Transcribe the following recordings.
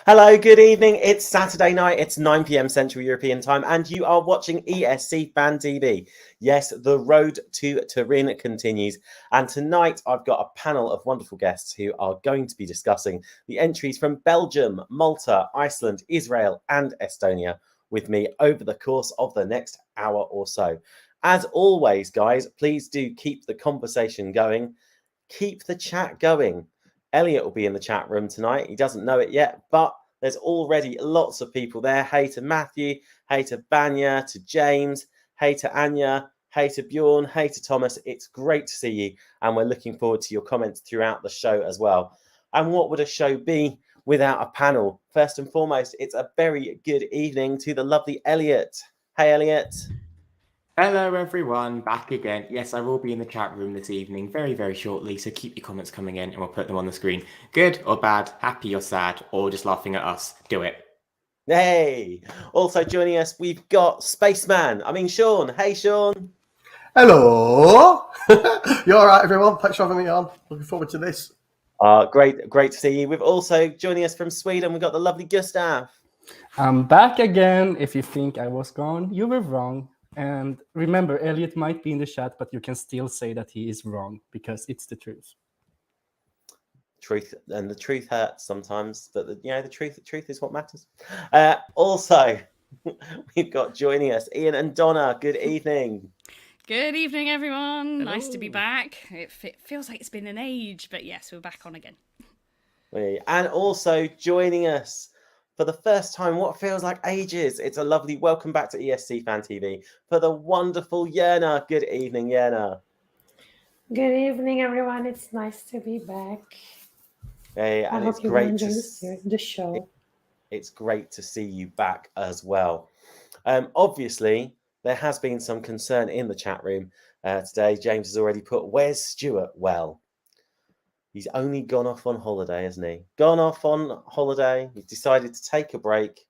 Hello, good evening. It's Saturday night. It's 9 p.m. Central European time, and you are watching ESC Fan TV. Yes, the road to Turin continues. And tonight I've got a panel of wonderful guests who are going to be discussing the entries from Belgium, Malta, Iceland, Israel, and Estonia with me over the course of the next hour or so. As always, guys, please do keep the conversation going. Keep the chat going. Elliot will be in the chat room tonight. He doesn't know it yet, but there's already lots of people there. Hey to Matthew, hey to Banya, to James, hey to Anya, hey to Bjorn, hey to Thomas. It's great to see you, and we're looking forward to your comments throughout the show as well. And what would a show be without a panel? First and foremost, it's a very good evening to the lovely Elliot. Hey, Elliot. Hello everyone, back again. Yes, I will be in the chat room this evening very, very shortly, so keep your comments coming in and we'll put them on the screen. Good or bad, happy or sad, or just laughing at us, do it. Hey! Also joining us, we've got Sean. Hey, Sean. Hello! You all right, everyone? Thanks for having me on. Looking forward to this. Great to see you. We've also joining us from Sweden, we've got the lovely Gustav. I'm back again. If you think I was gone, you were wrong. And remember, Elliot might be in the chat, but you can still say that he is wrong because it's the truth. The truth hurts sometimes, but the truth is what matters. Also, we've got joining us Ian and Donna. Good evening. Good evening, everyone. Hello. Nice to be back. It feels like it's been an age, but yes, we're back on again. And also joining us for the first time, what feels like ages, it's a lovely welcome back to ESC Fan TV for the wonderful Yerna. Good evening, Yerna. Good evening, everyone. It's nice to be back. Hey, and it's great to see the show. It's great to see you back as well. Obviously, there has been some concern in the chat room today. James has already put, where's Stuart? Well, he's only gone off on holiday, hasn't he? Gone off on holiday. He's decided to take a break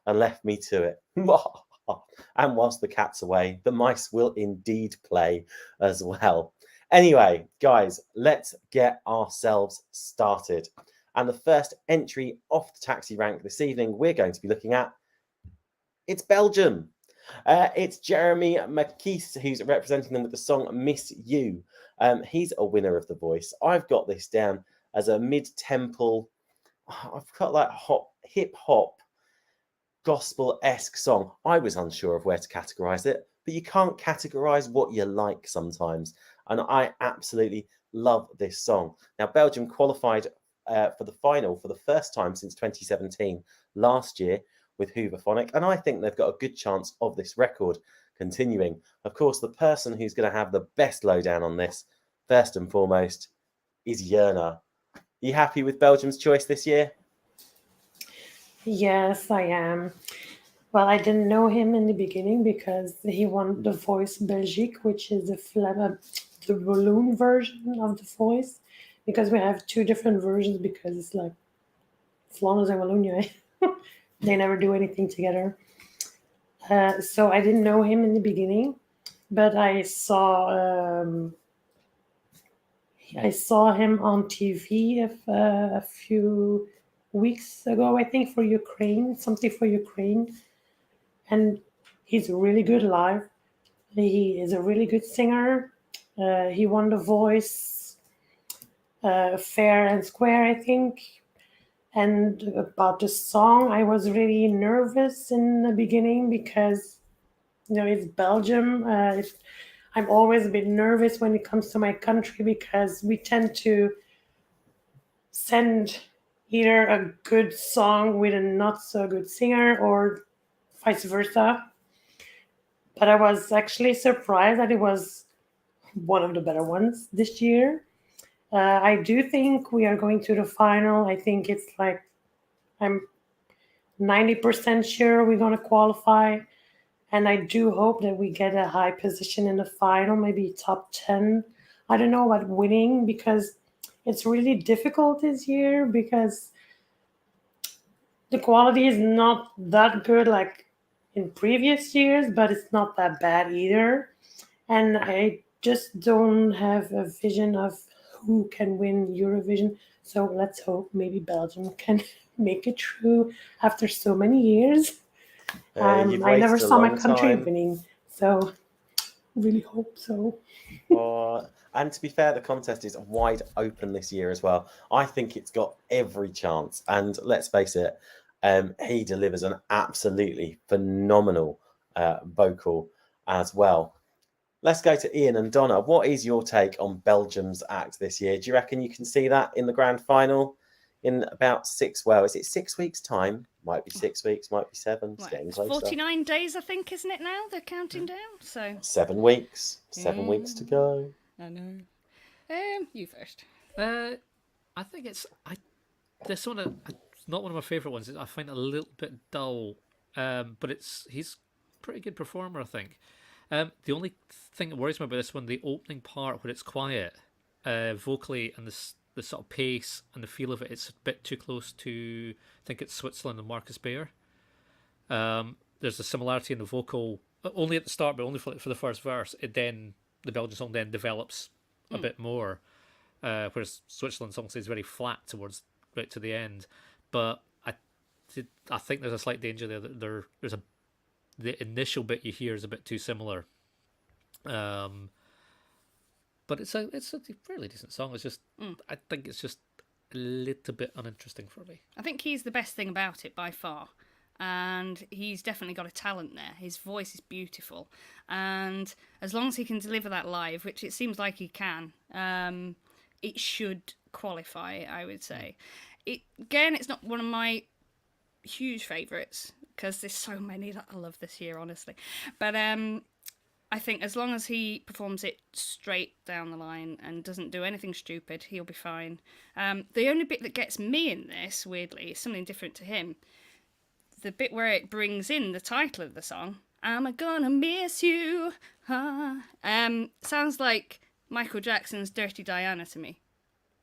and left me to it. And whilst the cat's away, the mice will indeed play as well. Anyway, guys, let's get ourselves started. And the first entry off the taxi rank this evening we're going to be looking at, it's Belgium. It's Jeremy Makiese who's representing them with the song Miss You. He's a winner of The Voice. I've got this down as a mid-tempo, I've got like hip-hop, gospel-esque song. I was unsure of where to categorize it, but you can't categorize what you like sometimes. And I absolutely love this song. Now, Belgium qualified for the final for the first time since 2017 last year with Hooverphonic, and I think they've got a good chance of this record continuing. Of course, the person who's going to have the best lowdown on this, first and foremost, is Yerna. Are you happy with Belgium's choice this year? Yes, I am. Well, I didn't know him in the beginning because he won The Voice Belgique, which is the balloon version of The Voice, because we have two different versions because it's like Flanders and Wallonia. They never do anything together. So I didn't know him in the beginning, but I saw him on TV a few weeks ago, I think, for Ukraine, something for Ukraine. And he's really good live. He is a really good singer. He won The Voice fair and square, I think. And about the song, I was really nervous in the beginning because, it's Belgium. I've always been nervous when it comes to my country because we tend to send either a good song with a not so good singer or vice versa. But I was actually surprised that it was one of the better ones this year. I do think we are going to the final. I think it's like I'm 90% sure we're going to qualify. And I do hope that we get a high position in the final, maybe top 10. I don't know about winning because it's really difficult this year because the quality is not that good like in previous years, but it's not that bad either. And I just don't have a vision of who can win Eurovision. So let's hope maybe Belgium can make it through after so many years. You've I never waited a saw my long country time. winning, so really hope so. And to be fair, the contest is wide open this year as well. I think it's got every chance. And let's face it, he delivers an absolutely phenomenal vocal as well. Let's go to Ian and Donna. What is your take on Belgium's act this year? Do you reckon you can see that in the grand final in about is it 6 weeks' time? Might be 6 weeks, might be 7. It's getting closer. 49 days, I think, isn't it now? They're counting down. So 7 weeks. 7 weeks to go. I know. You first. I think this one. It's not one of my favourite ones. I find it a little bit dull, but he's a pretty good performer, I think. The only thing that worries me about this one, the opening part where it's quiet, vocally, and the sort of pace and the feel of it, it's a bit too close to, I think it's Switzerland and Marcus Bayer. There's a similarity in the vocal, only at the start, but only for the first verse. The Belgian song then develops a bit more, whereas Switzerland's song stays very flat towards right to the end. But I think there's a slight danger there that the initial bit you hear is a bit too similar. But it's a fairly decent song. It's just I think it's just a little bit uninteresting for me. I think he's the best thing about it by far. And he's definitely got a talent there. His voice is beautiful. And as long as he can deliver that live, which it seems like he can, it should qualify, I would say. It's not one of my huge favourites, because there's so many that I love this year, honestly. But I think as long as he performs it straight down the line and doesn't do anything stupid, he'll be fine. The only bit that gets me in this, weirdly, is something different to him. The bit where it brings in the title of the song, I'm gonna miss you. Sounds like Michael Jackson's Dirty Diana to me.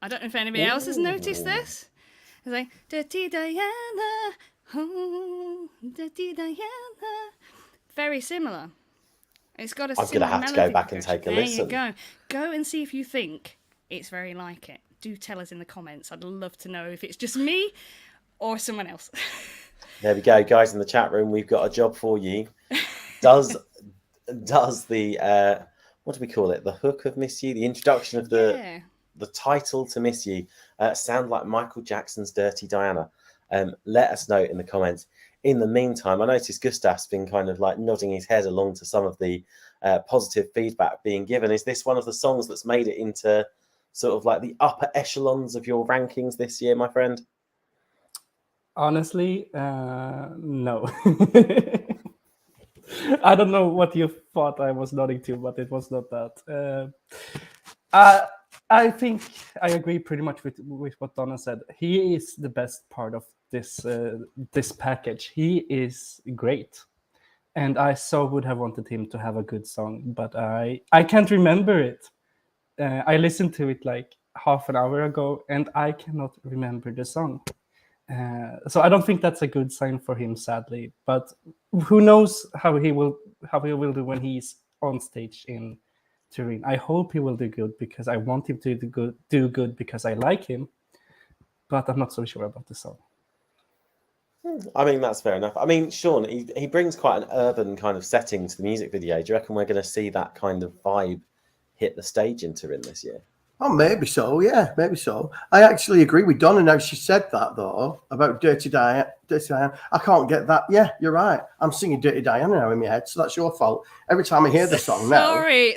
I don't know if anybody else has noticed this. It's like, Dirty Diana, oh, Dirty Diana. Very similar. It's got a similar melody. I'm going to have to go back and take a listen. There you go. Go and see if you think it's very like it. Do tell us in the comments. I'd love to know if it's just me or someone else. There we go, guys, in the chat room. We've got a job for you. Does the what do we call it? The hook of Miss You, the introduction of the title to Miss You, sound like Michael Jackson's Dirty Diana? Let us know in the comments. In the meantime, I noticed Gustav's been kind of like nodding his head along to some of the positive feedback being given. Is this one of the songs that's made it into sort of like the upper echelons of your rankings this year, my friend? Honestly, no. I don't know what you thought I was nodding to, but it was not that. I think I agree pretty much with what Donna said. He is the best part of this package. He is great, and I so would have wanted him to have a good song, but I can't remember it. I listened to it like half an hour ago, and I cannot remember the song. So I don't think that's a good sign for him, sadly. But who knows how he will do when he's on stage in Turin. I hope he will do good, because I want him to do good because I like him. But I'm not so sure about the song. I mean, that's fair enough. I mean, Sean, he brings quite an urban kind of setting to the music video. Do you reckon we're going to see that kind of vibe hit the stage in Turin this year? Oh, maybe so. Yeah, maybe so. I actually agree with Donna now. She said that, though, about Dirty Diana. I can't get that. Yeah, you're right. I'm singing Dirty Diana now in my head, so that's your fault. Every time I hear the song now.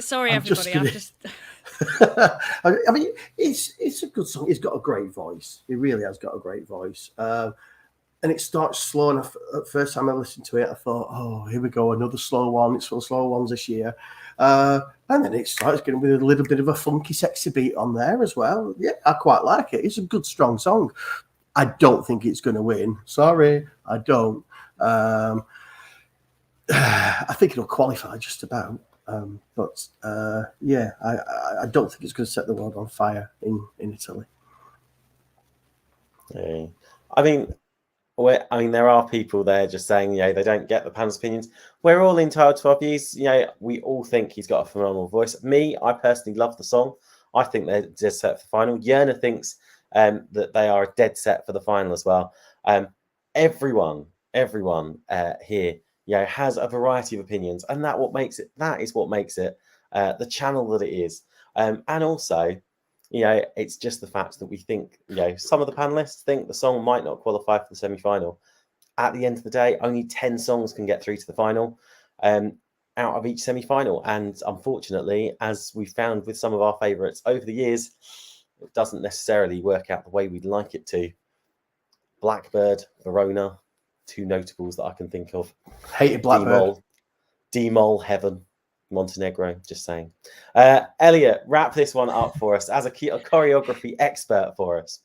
Sorry, everybody. I mean, it's a good song. He's got a great voice. He really has got a great voice. And it starts slow enough. At first time I listened to it, I thought, oh, here we go, another slow one. It's full of slow ones this year. And then it starts getting with a little bit of a funky, sexy beat on there as well. Yeah, I quite like it. It's a good, strong song. I don't think it's going to win. Sorry, I don't. I think it'll qualify just about. But yeah, I don't think it's going to set the world on fire in Italy. Yeah. I mean, there are people there just saying, they don't get the panel's opinions. We're all entitled to our views. We all think he's got a phenomenal voice. Me, I personally love the song. I think they're dead set for the final. Yerna thinks that they are a dead set for the final as well. Everyone here, has a variety of opinions, and that is what makes it the channel that it is. And also, it's just the fact that we think, some of the panelists think the song might not qualify for the semi-final. At the end of the day, only 10 songs can get through to the final out of each semi-final. And unfortunately, as we found with some of our favourites over the years, it doesn't necessarily work out the way we'd like it to. Blackbird, Verona, two notables that I can think of. Hated Blackbird. D-Mol, Heaven, Montenegro, just saying. Elliot, wrap this one up for us as a choreography expert for us.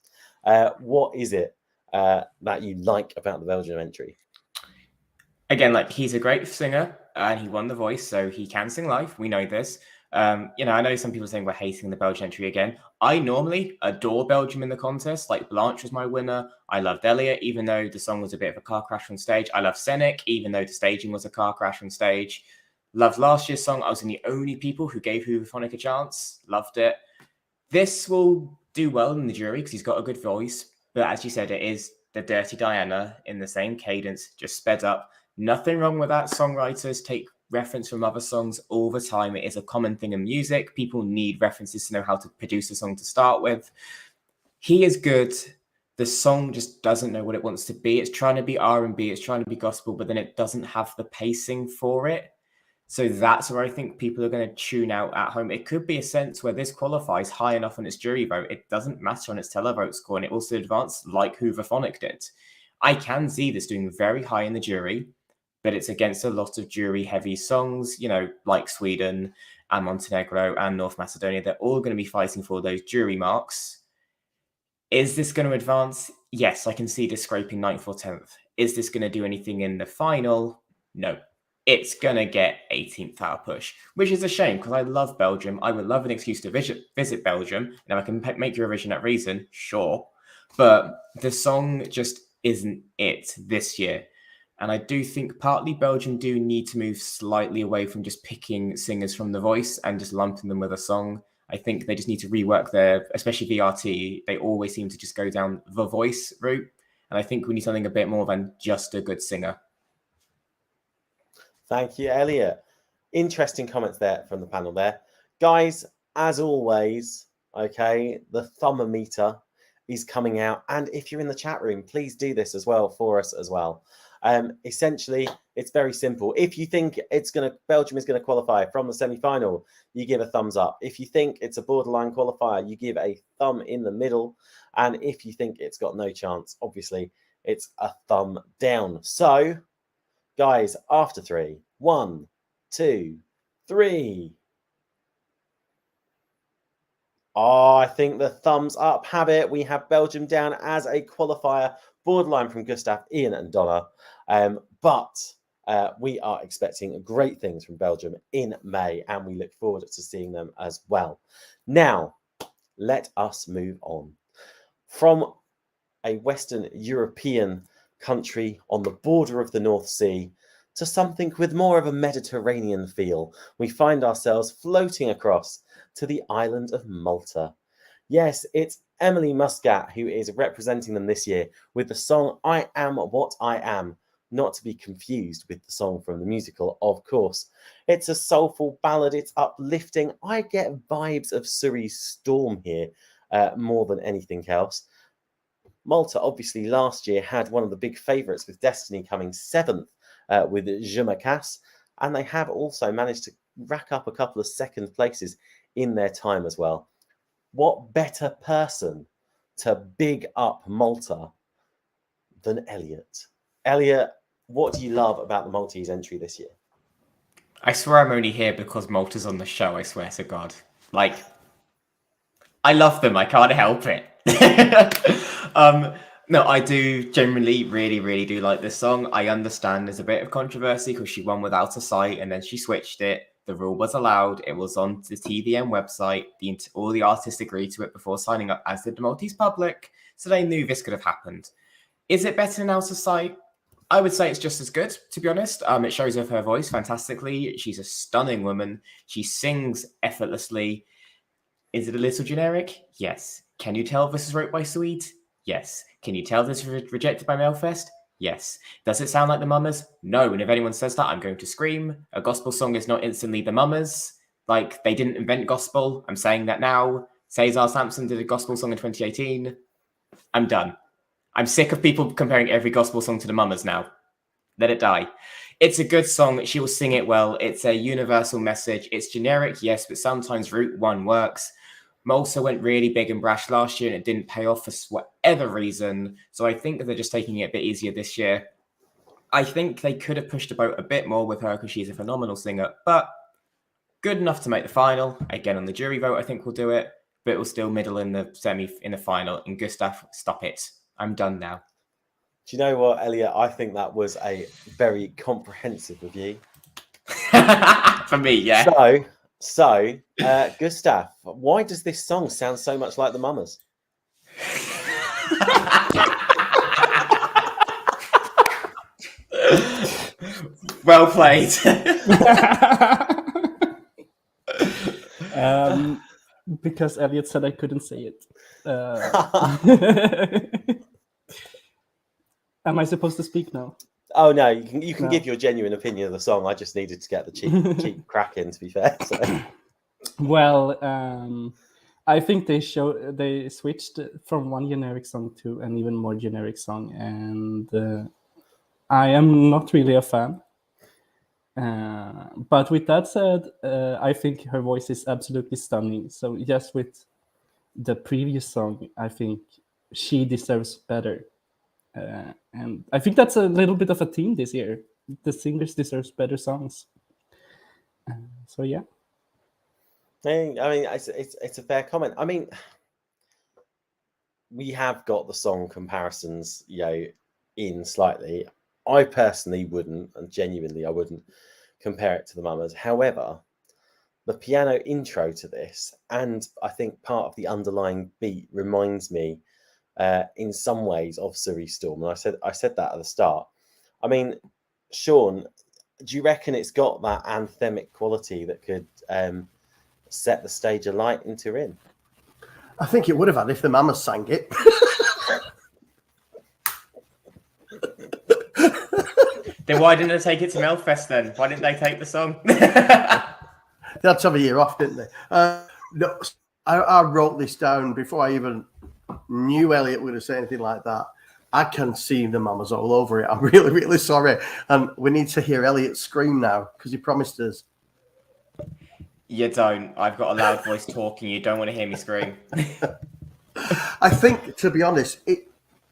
What is it that you like about the Belgium entry? Again, he's a great singer and he won The Voice, so he can sing live. We know this. I know some people saying we're hating the Belgian entry again. I normally adore Belgium in the contest. Blanche was my winner. I loved Elliot, even though the song was a bit of a car crash on stage. I love Senek, even though the staging was a car crash on stage. Loved last year's song. I was in the only people who gave Hooverphonic a chance. Loved it. This will do well in the jury because he's got a good voice. But as you said, it is the Dirty Diana in the same cadence, just sped up. Nothing wrong with that. Songwriters take reference from other songs all the time. It is a common thing in music. People need references to know how to produce a song to start with. He is good. The song just doesn't know what it wants to be. It's trying to be R&B, it's trying to be gospel, but then it doesn't have the pacing for it. So that's where I think people are going to tune out at home. It could be a sense where this qualifies high enough on its jury vote. It doesn't matter on its televote score, and it also advanced like Hooverphonic did. I can see this doing very high in the jury, but it's against a lot of jury-heavy songs, like Sweden and Montenegro and North Macedonia. They're all going to be fighting for those jury marks. Is this going to advance? Yes, I can see this scraping 9th or 10th. Is this going to do anything in the final? No. It's going to get 18th out push, which is a shame because I love Belgium. I would love an excuse to visit Belgium. And if I can make Eurovision at reason, sure. But the song just isn't it this year. And I do think partly Belgium do need to move slightly away from just picking singers from The Voice and just lumping them with a song. I think they just need to rework their, especially VRT, they always seem to just go down The Voice route. And I think we need something a bit more than just a good singer. Thank you, Elliot. Interesting comments there from the panel there. Guys, as always, the thermometer is coming out. And if you're in the chat room, please do this as well for us as well. Essentially, it's very simple. If you think Belgium is going to qualify from the semi-final, you give a thumbs up. If you think it's a borderline qualifier, you give a thumb in the middle. And if you think it's got no chance, obviously, it's a thumb down. So, guys, after 3, 1, 2, 3. Oh, I think the thumbs up have it. We have Belgium down as a qualifier, borderline from Gustav, Ian and Donna. But we are expecting great things from Belgium in May, and we look forward to seeing them as well. Now, let us move on. From a Western European country on the border of the North Sea to something with more of a Mediterranean feel, we find ourselves floating across to the island of Malta. Yes, it's Emily Muscat who is representing them this year with the song I Am What I Am, not to be confused with the song from the musical, of course. It's a soulful ballad, it's uplifting. I get vibes of Suri's Storm here more than anything else. Malta, obviously, last year had one of the big favourites with Destiny coming 7th with Je Me Casse, and they have also managed to rack up a couple of second places in their time as well. What better person to big up Malta than Elliot? Elliot, what do you love about the Maltese entry this year? I swear I'm only here because Malta's on the show, I swear to God. I love them, I can't help it. No, I do generally really, really do like this song. I understand there's a bit of controversy because she won without a site and then she switched it. The rule was allowed. It was on the TVM website. All the artists agreed to it before signing up, as did the Maltese public. So they knew this could have happened. Is it better than out of sight? I would say it's just as good, to be honest. It shows off her voice fantastically. She's a stunning woman. She sings effortlessly. Is it a little generic? Yes. Can you tell this is wrote by Swedes? Yes. Can you tell this was rejected by Mailfest? Yes. Does it sound like the Mummers? No. And if anyone says that, I'm going to scream. A gospel song is not instantly the Mummers. Like, they didn't invent gospel. I'm saying that now. Cesar Sampson did a gospel song in 2018. I'm done. I'm sick of people comparing every gospel song to the Mummers now. Let it die. It's a good song. She will sing it well. It's a universal message. It's generic, yes, but sometimes Route 1 works. Malta went really big and brash last year and it didn't pay off for whatever reason. So I think they're just taking it a bit easier this year. I think they could have pushed the boat a bit more with her because she's a phenomenal singer, but good enough to make the final. Again, on the jury vote, I think we'll do it, but we'll still middle in the in the final. And Gustav, stop it. I'm done now. Do you know what, Elliot? I think that was a very comprehensive review. For me, yeah. So, Gustav, why does this song sound so much like the Mummers? Well played. Because Elliot said I couldn't say it. Am I supposed to speak now? Oh no, you can give your genuine opinion of the song. I just needed to get the cheap crack in, to be fair. So. Well, I think they switched from one generic song to an even more generic song, and I am not really a fan. But with that said, I think her voice is absolutely stunning. So just with the previous song, I think she deserves better. And I think that's a little bit of a theme this year. The singers deserves better songs. So yeah. I mean, it's a fair comment. I mean, we have got the song comparisons, in slightly. I personally wouldn't, and genuinely I wouldn't compare it to the Mummers. However, the piano intro to this, and I think part of the underlying beat reminds me in some ways of Surrey Storm. And I said that at the start. I mean, Sean, do you reckon it's got that anthemic quality that could set the stage alight in Turin? I think it would have had if the Mamas sang it. Then why didn't they take it to Melfest then? Why didn't they take the song? They had to have a year off, didn't they? No, I wrote this down before I even knew Elliot would have said anything like that. I can see the Mamas all over it. I'm really, really sorry. And we need to hear Elliot scream now because he promised us. You don't. I've got a loud voice talking. You don't want to hear me scream. I think, to be honest,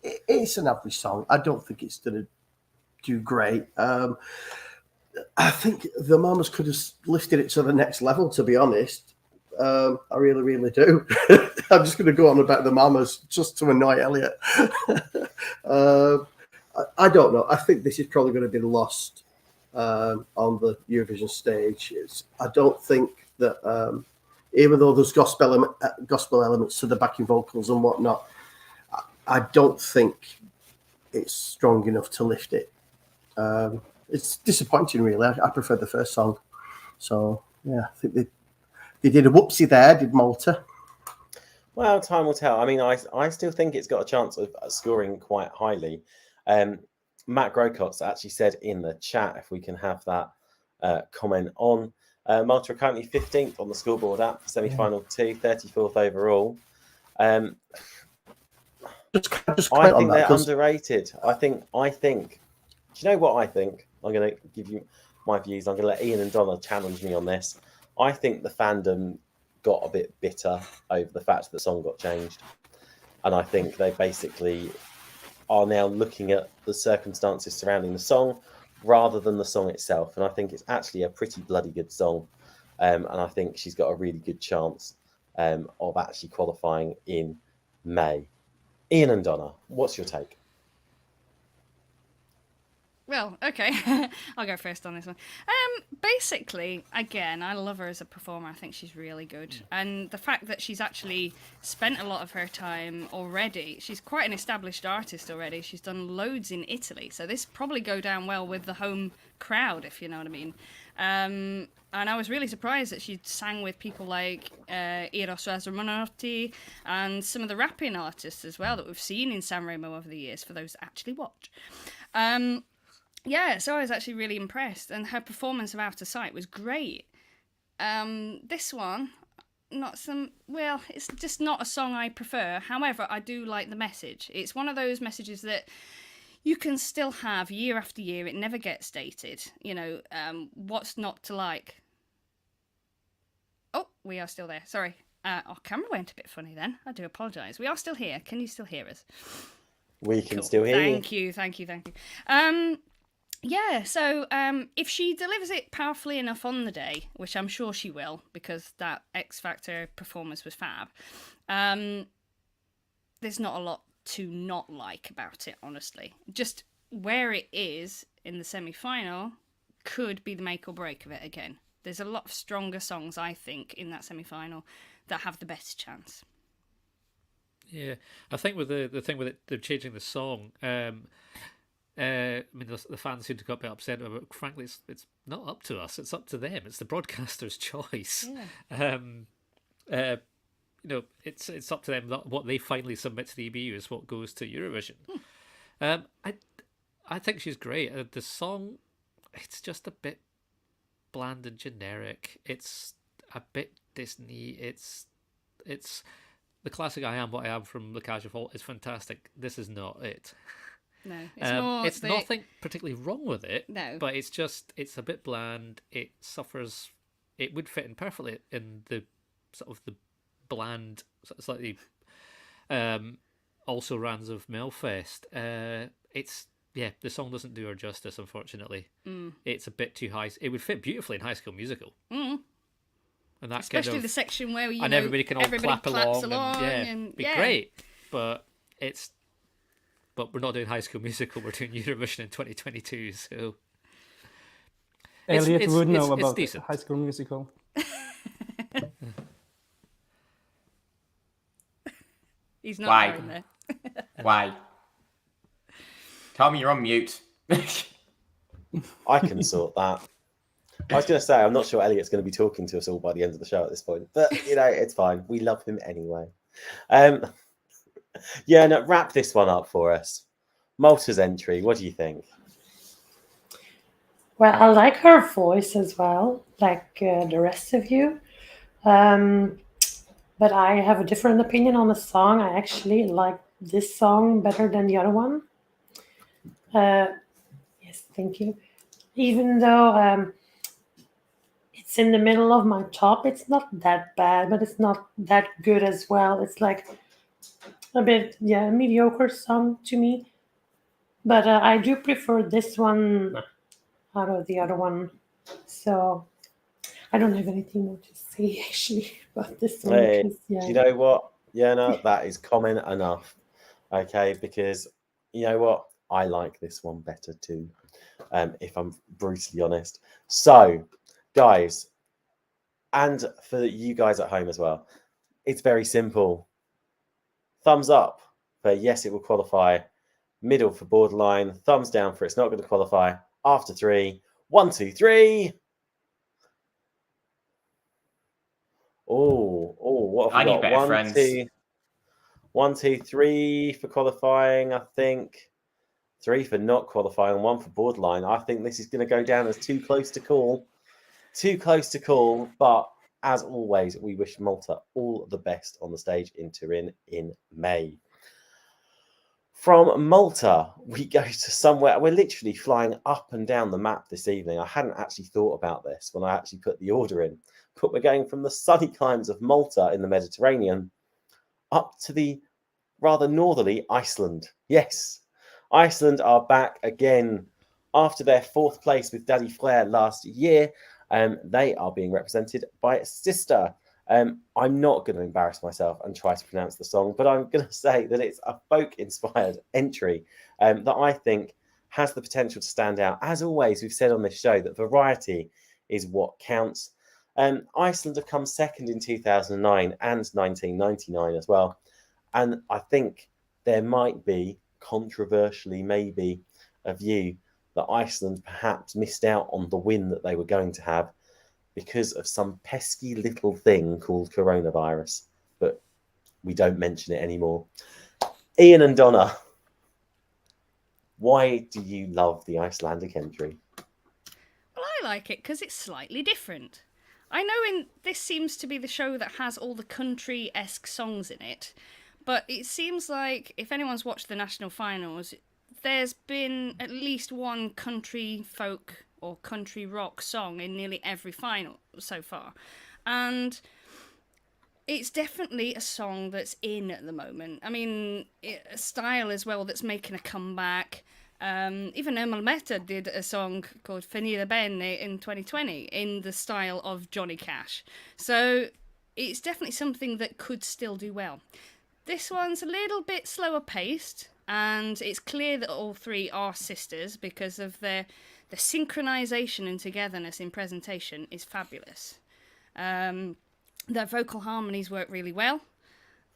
it's an average song. I don't think it's going to do great. I think the Mamas could have lifted it to the next level, to be honest. I really, really do. I'm just going to go on about the Mamas just to annoy Elliot. I don't know. I think this is probably going to be lost on the Eurovision stage. I don't think that, even though there's gospel elements to the backing vocals and whatnot, I don't think it's strong enough to lift it. It's disappointing, really. I prefer the first song. So, yeah, I think they did a whoopsie there, did Malta. Well, time will tell. I mean, I still think it's got a chance of scoring quite highly. Matt Grocotts actually said in the chat, if we can have that comment on, Malta are currently 15th on the scoreboard app, semi-final 2, 34th overall. I think they're underrated. I think. Do you know what I think? I'm going to give you my views. I'm going to let Ian and Donna challenge me on this. I think the fandom got a bit bitter over the fact that the song got changed. And I think they basically are now looking at the circumstances surrounding the song rather than the song itself. And I think it's actually a pretty bloody good song. And I think she's got a really good chance of actually qualifying in May. Ian and Donna, what's your take? Well, okay. I'll go first on this one. Basically, again, I love her as a performer. I think she's really good. And the fact that she's actually spent a lot of her time already, she's quite an established artist already. She's done loads in Italy. So this probably go down well with the home crowd, if you know what I mean. And I was really surprised that she sang with people like Eros Ramazzotti and some of the rapping artists as well that we've seen in Sanremo over the years, for those that actually watch. Yeah, so I was actually really impressed, and her performance of Out of Sight was great. This one, it's just not a song I prefer. However, I do like the message. It's one of those messages that you can still have year after year. It never gets dated. You know, what's not to like? Oh, we are still there. Sorry. Our camera went a bit funny then. I do apologise. We are still here. Can you still hear us? We can still hear you. Thank you. Yeah, so if she delivers it powerfully enough on the day, which I'm sure she will, because that X Factor performance was fab, there's not a lot to not like about it, honestly. Just where it is in the semi-final could be the make or break of it again. There's a lot of stronger songs, I think, in that semi-final that have the best chance. Yeah, I think with the thing with it, they're changing the song. I mean, the fans seem to get a bit upset about it, but frankly, it's not up to us. It's up to them. It's the broadcaster's choice. Yeah. You know, it's up to them. What they finally submit to the EBU is what goes to Eurovision. I think she's great. The song, it's just a bit bland and generic. It's a bit Disney. It's the classic "I Am What I Am" from The Casual Fault is fantastic. This is not it. No, it's more. It's nothing particularly wrong with it. No, but it's a bit bland. It suffers. It would fit in perfectly in the sort of the bland, slightly also rans of Melfest. The song doesn't do her justice, unfortunately. It's a bit too high. It would fit beautifully in High School Musical. And that especially kind of, the section where everybody can all clap along and be great. But we're not doing High School Musical. We're doing Eurovision in 2022. So Elliot would know it's about decent. High School Musical. He's not Why? going there. Why? Tell me you're on mute. I can sort that. I was going to say, I'm not sure Elliot's going to be talking to us all by the end of the show at this point, but it's fine. We love him anyway. Wrap this one up for us. Malta's entry. What do you think? Well, I like her voice as well, like the rest of you. But I have a different opinion on the song. I actually like this song better than the other one. Yes, thank you. Even though it's in the middle of my top, it's not that bad, but it's not that good as well. It's like a bit, a mediocre song to me. But I do prefer this one out of the other one. So I don't have anything more to say actually about this one. Hey, because, do you know what? That is common enough. Okay, because you know what? I like this one better too, if I'm brutally honest. So, guys, and for you guys at home as well, it's very simple. Thumbs up for yes, it will qualify. Middle for borderline. Thumbs down for it's not going to qualify. After 3. 1, 2, 3. Oh, what have we got? need better friends. 1, 2, 3 for qualifying, I think. 3 for not qualifying, 1 for borderline. I think this is going to go down as too close to call. Too close to call, but as always, we wish Malta all the best on the stage in Turin in May. From Malta, we go to somewhere. We're literally flying up and down the map this evening. I hadn't actually thought about this when I actually put the order in, but we're going from the sunny climes of Malta in the Mediterranean up to the rather northerly Iceland. Yes, Iceland are back again after their 4th place with Daddy Flair last year. They are being represented by Sister. I'm not going to embarrass myself and try to pronounce the song, but I'm going to say that it's a folk-inspired entry that I think has the potential to stand out. As always, we've said on this show that variety is what counts. Iceland have come second in 2009 and 1999 as well. And I think there might be, controversially maybe, a view that Iceland perhaps missed out on the win that they were going to have because of some pesky little thing called coronavirus. But we don't mention it anymore. Ian and Donna, why do you love the Icelandic entry? Well, I like it because it's slightly different. I know this seems to be the show that has all the country-esque songs in it, but it seems like if anyone's watched the national finals, there's been at least one country folk or country rock song in nearly every final so far. And it's definitely a song that's in at the moment. I mean, a style as well that's making a comeback. Even Malta did a song called Finire Bene in 2020 in the style of Johnny Cash. So it's definitely something that could still do well. This one's a little bit slower paced, and it's clear that all three are sisters because of the synchronization and togetherness in presentation is fabulous. Their vocal harmonies work really well,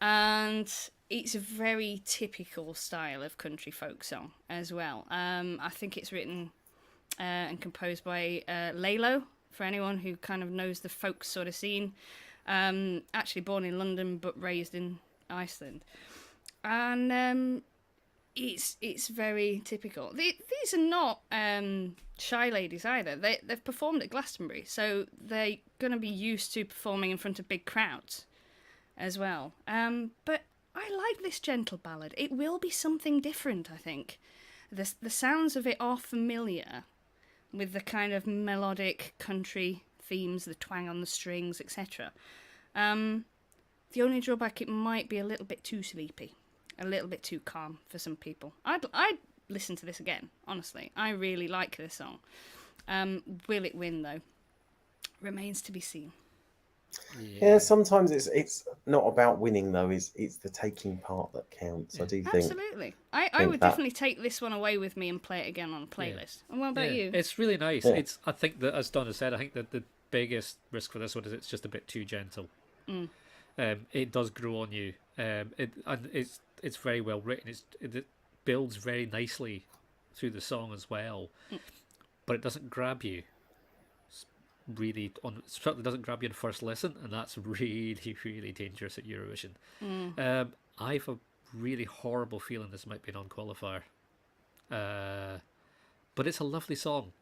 and it's a very typical style of country folk song as well. I think it's written and composed by Lalo, for anyone who kind of knows the folk sort of scene. Actually born in London but raised in Iceland. And it's very typical. These are not shy ladies either. They've performed at Glastonbury, so they're going to be used to performing in front of big crowds as well. But I like this gentle ballad. It will be something different, I think. The sounds of it are familiar with the kind of melodic country themes, the twang on the strings, etc. The only drawback, it might be a little bit too sleepy, a little bit too calm for some people. I'd listen to this again, honestly. I really like this song. Will it win, though? Remains to be seen. Yeah, sometimes it's not about winning, though. It's the taking part that counts. I do think. Absolutely. I would definitely take this one away with me and play it again on a playlist. And what about you? It's really nice. Yeah. I think that, as Donna said, I think that the biggest risk for this one is it's just a bit too gentle. It does grow on you. It's very well written. It builds very nicely through the song as well, but it doesn't grab you. Certainly doesn't grab you on first listen, and that's really, really dangerous at Eurovision. I have a really horrible feeling this might be an unqualifier, but it's a lovely song.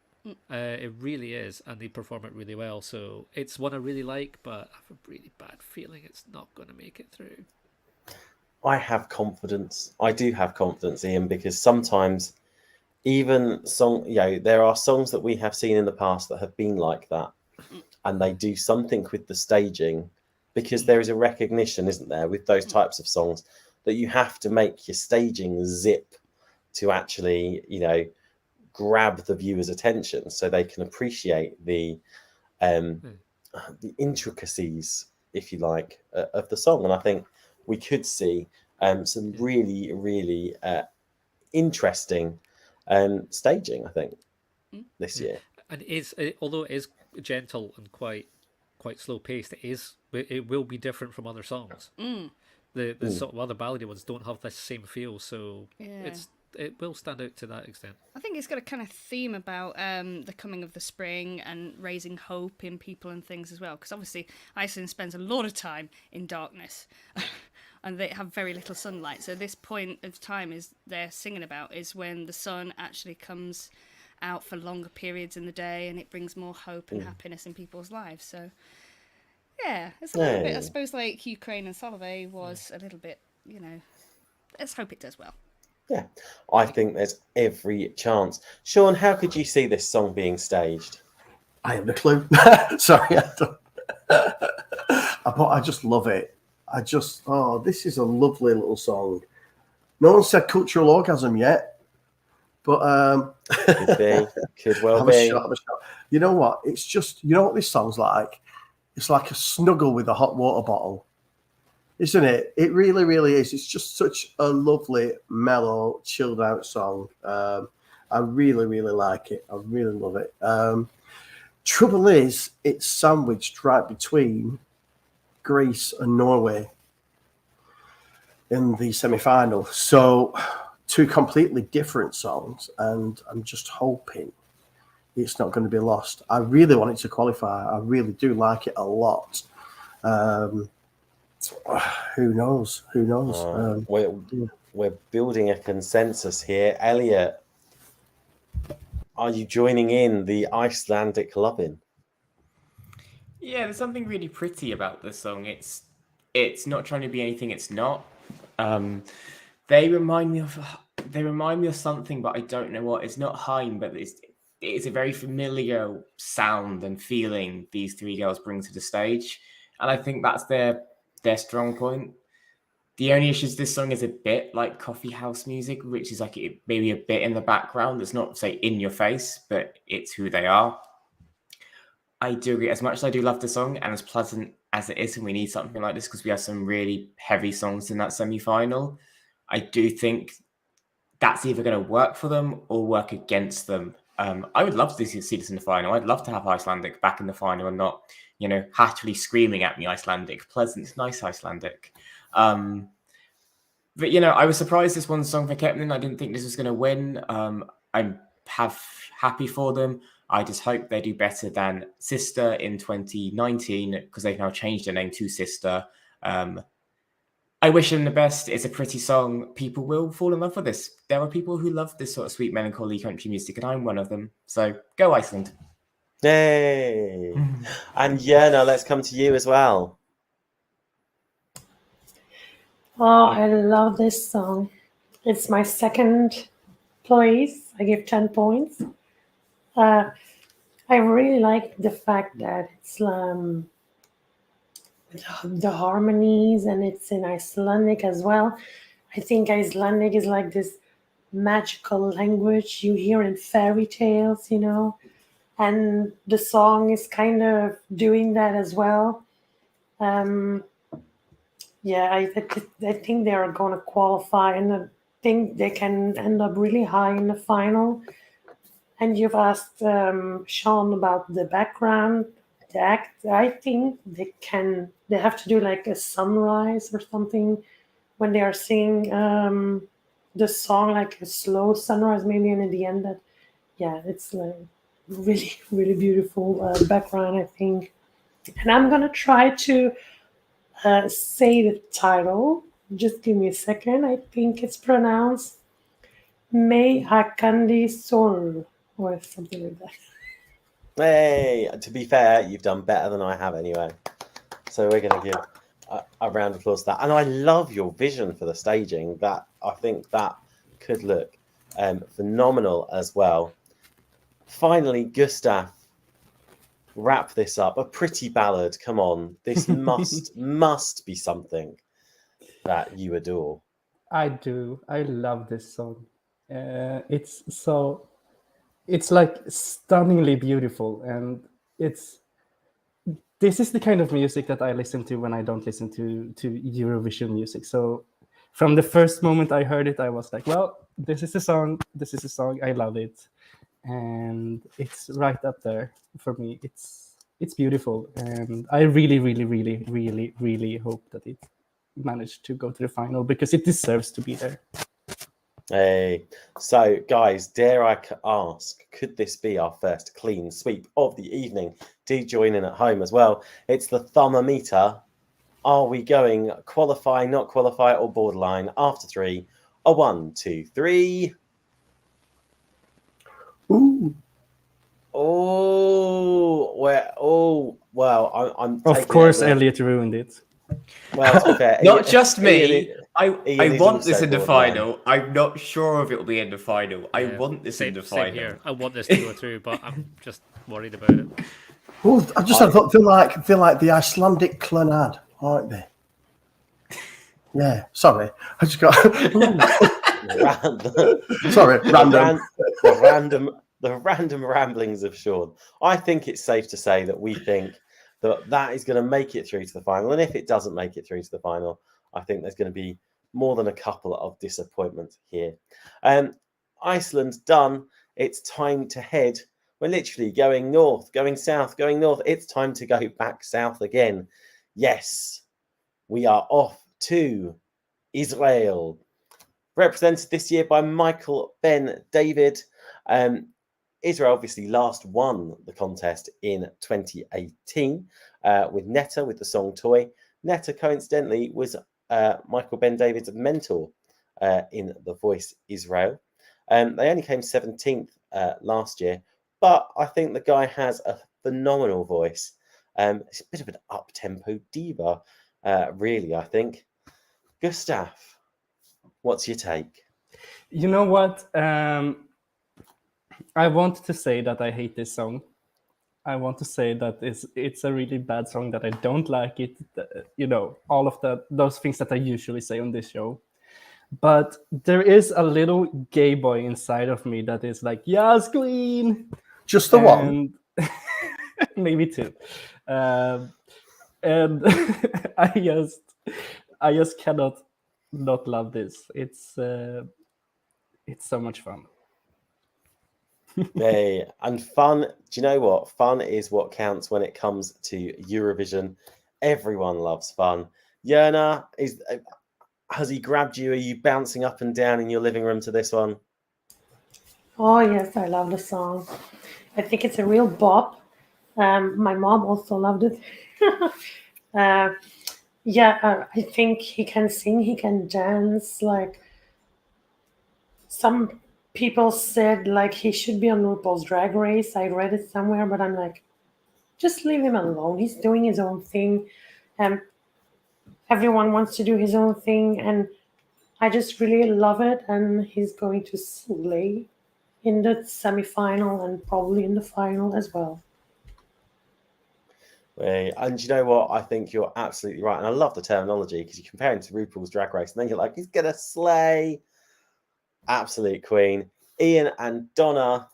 It really is, and they perform it really well. So it's one I really like, but I have a really bad feeling it's not going to make it through. I have confidence. I do have confidence, Ian, because sometimes even there are songs that we have seen in the past that have been like that, and they do something with the staging, because there is a recognition, isn't there, with those types of songs, that you have to make your staging zip to actually, grab the viewer's attention so they can appreciate the intricacies, if you like, of the song. And I think we could see some really, really interesting staging, I think, this year. And although it is gentle and quite slow paced, it will be different from other songs. The sort of other ballady ones don't have this same feel, so it will stand out to that extent. I think it's got a kind of theme about the coming of the spring and raising hope in people and things as well, because obviously Iceland spends a lot of time in darkness and they have very little sunlight, so this point of time they're singing about is when the sun actually comes out for longer periods in the day, and it brings more hope and happiness in people's lives. So it's a little bit, I suppose, like Ukraine and Solvay was a little bit, let's hope it does well. Yeah, I think there's every chance. Sean, how could you see this song being staged? I have no clue. Sorry, I just love it. This is a lovely little song. No one said cultural orgasm yet, but could well have be. A shot. You know what? It's just, what this song's like? It's like a snuggle with a hot water bottle. Isn't it? It really, really is. It's just such a lovely, mellow, chilled out song. I really, really like it. I really love it. Trouble is, it's sandwiched right between Greece and Norway in the semi-final. So two completely different songs, and I'm just hoping it's not going to be lost. I really want it to qualify. I really do like it a lot. Who knows? Who knows? We're building a consensus here. Elliot, are you joining in the Icelandic loving? Yeah, there's something really pretty about this song. It's not trying to be anything it's not. They remind me of something, but I don't know what. It's not Haim, but it's a very familiar sound and feeling these three girls bring to the stage, and I think that's their strong point. The only issue is this song is a bit like coffee house music, which is like maybe a bit in the background. It's not, say, in your face, but it's who they are. I do agree. As much as I do love the song, and as pleasant as it is, and we need something like this because we have some really heavy songs in that semi-final, I do think that's either going to work for them or work against them. I would love to see this in the final. I'd love to have Icelandic back in the final and not, hatchily screaming at me Icelandic. Pleasant, nice Icelandic. But, I was surprised this one song for Kepnin. I didn't think this was going to win. I'm happy for them. I just hope they do better than Sister in 2019 because they've now changed their name to Sister. I wish them the best. It's a pretty song. People will fall in love with this. There are people who love this sort of sweet, melancholy country music, and I'm one of them. So go Iceland. Yay! And Yerna, let's come to you as well. Oh, I love this song. It's my second place. I give 10 points. I really like the fact that it's the harmonies, and it's in Icelandic as well. I think Icelandic is like this magical language you hear in fairy tales, and the song is kind of doing that as well. I think they are going to qualify, and I think they can end up really high in the final. And you've asked Sean about the background, the act. I think they have to do like a sunrise or something when they are singing the song, like a slow sunrise, maybe, and in the end it's like really, really beautiful background, I think. And I'm going to try to say the title. Just give me a second. I think it's pronounced hækkandi Sol or something like that. Hey, to be fair, you've done better than I have anyway. So we're going to give a round of applause to that. And I love your vision for the staging. That I think that could look phenomenal as well. Finally, Gustav, wrap this up. A pretty ballad. Come on, this must be something that you adore. I do. I love this song. It's like stunningly beautiful, and this is the kind of music that I listen to when I don't listen to Eurovision music. So from the first moment I heard it, I was like, well, this is a song. I love it. And it's right up there for me. It's beautiful. And I really, really, really, really, really hope that it managed to go to the final because it deserves to be there. Hey, so guys, dare I ask, could this be our first clean sweep of the evening? Do join in at home as well. It's the thermometer. Are we going qualify, not qualify, or borderline? After 3, a 1, 2, 3. Ooh. Well, I'm of course, Elliot ruined it. Well, to be fair, not just me. I Ian want this also in the borderline. final. I'm not sure if it'll be in the final. I want this in the final. Same here. I want this to go through, but I'm just worried about it. Well, I feel like the Icelandic Clonad, aren't they? Yeah, sorry. I just got random. The random ramblings of Sean. I think it's safe to say that we think that is going to make it through to the final. And if it doesn't make it through to the final, I think there's going to be more than a couple of disappointments here. Iceland's done. It's time to head. We're literally going north, going south, going north. It's time to go back south again. Yes, we are off to Israel. represented this year by Michael Ben David. Israel obviously last won the contest in 2018 with Netta with the song Toy. Netta, coincidentally, was Michael Ben David's mentor in The Voice Israel. They only came 17th last year, but I think the guy has a phenomenal voice. It's a bit of an up-tempo diva, really, I think. Gustav, what's your take? You know what? I want to say that I hate this song. I want to say that it's a really bad song, that I don't like it. You know, all of those things that I usually say on this show. But there is a little gay boy inside of me that is like, yes, queen. Just the one. Maybe two. And I just cannot not love this. It's so much fun. Yeah, and fun. Do you know what? Fun is what counts when it comes to Eurovision. Everyone loves fun. Jörna, has he grabbed you? Are you bouncing up and down in your living room to this one? Oh yes, I love the song. I think it's a real bop. My mom also loved it. I think he can sing, he can dance. Like, some people said, like, he should be on RuPaul's Drag Race. I read it somewhere, but I'm like, just leave him alone. He's doing his own thing. Everyone wants to do his own thing, and I just really love it. And he's going to slay in the semi-final and probably in the final as well. And you know what? I think you're absolutely right. And I love the terminology, because you compare him to RuPaul's Drag Race and then you're like, he's going to slay. Absolute queen. Ian and Donna,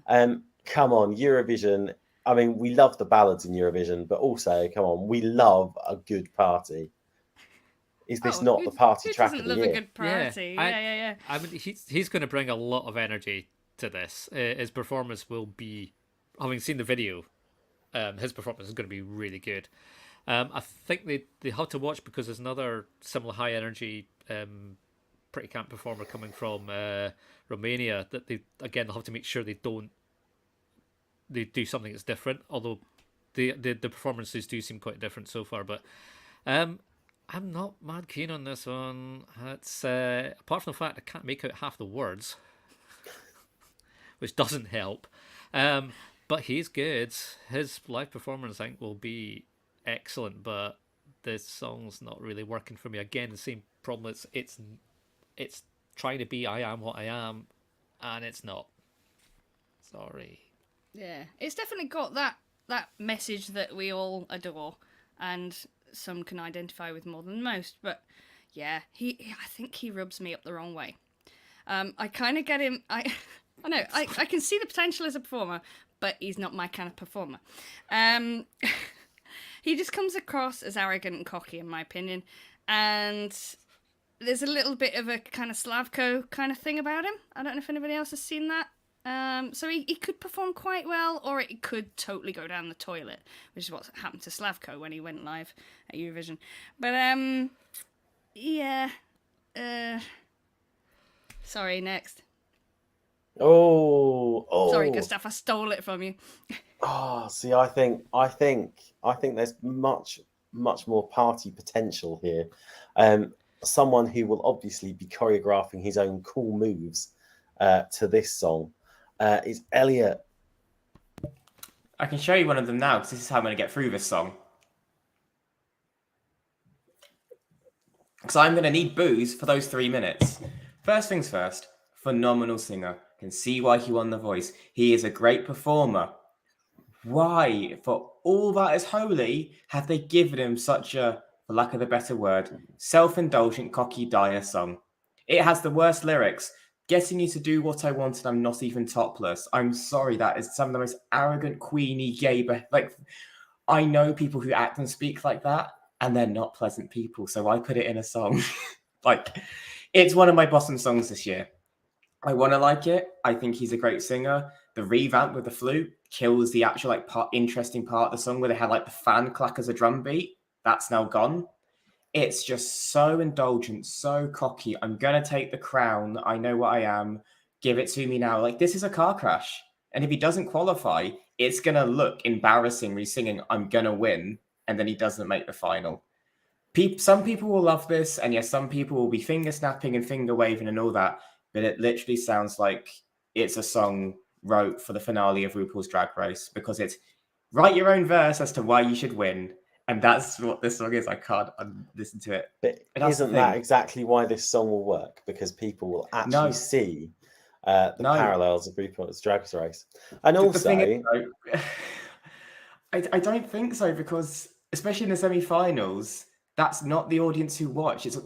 come on, Eurovision. I mean, we love the ballads in Eurovision, but also, come on, we love a good party. Is this not the party track of the year? Who doesn't love a good party? Yeah. I mean, he's going to bring a lot of energy to this. His performance will be, having seen the video, his performance is going to be really good. I think they have to watch, because there's another similar high energy pretty camp performer coming from Romania, that they'll have to make sure they do something that's different, although the performances do seem quite different so far. But I'm not mad keen on this one. It's apart from the fact I can't make out half the words, which doesn't help. But he's good. His live performance, I think, will be excellent, but this song's not really working for me. Again, the same problem. It's trying to be I Am What I Am, and it's not. Sorry. Yeah, it's definitely got that message that we all adore, and some can identify with more than most. But yeah, I think he rubs me up the wrong way. I kind of get him. I know I can see the potential as a performer, but he's not my kind of performer. He just comes across as arrogant and cocky, in my opinion, and there's a little bit of a kind of Slavko kind of thing about him. I don't know if anybody else has seen that. So he could perform quite well, or it could totally go down the toilet, which is what happened to Slavko when he went live at Eurovision. But sorry, next. Oh. Sorry, Gustav, I stole it from you. See, I think there's much more party potential here. Someone who will obviously be choreographing his own cool moves to this song is Elliot. I can show you one of them now, because this is how I'm going to get through this song. Because I'm going to need booze for those 3 minutes. First things first, phenomenal singer. Can see why he won The Voice. He is a great performer. Why, for all that is holy, have they given him such a, for lack of a better word, self-indulgent, cocky, dire song? It has the worst lyrics. Getting you to do what I want and I'm not even topless. I'm sorry, that is some of the most arrogant, queenie, gay, like, I know people who act and speak like that, and they're not pleasant people, so I put it in a song. Like, it's one of my bottom songs this year. I want to like it. I think he's a great singer. The revamp with the flute kills the actual interesting part of the song, where they had like the fan clack as a drum beat. That's now gone. it's just so indulgent, so cocky. I'm going to take the crown. I know what I am. Give it to me now. Like, this is a car crash. And if he doesn't qualify, it's going to look embarrassing when he's singing, I'm going to win, and then he doesn't make the final. Some people will love this, and yes, some people will be finger snapping and finger waving and all that, but it literally sounds like it's a song wrote for the finale of RuPaul's Drag Race, because it's write your own verse as to why you should win, and that's what this song is. I can't listen to it. But isn't that exactly why this song will work? Because people will actually see the parallels of RuPaul's Drag Race. And also... I don't think so, because especially in the semi-finals, that's not the audience who watch. It's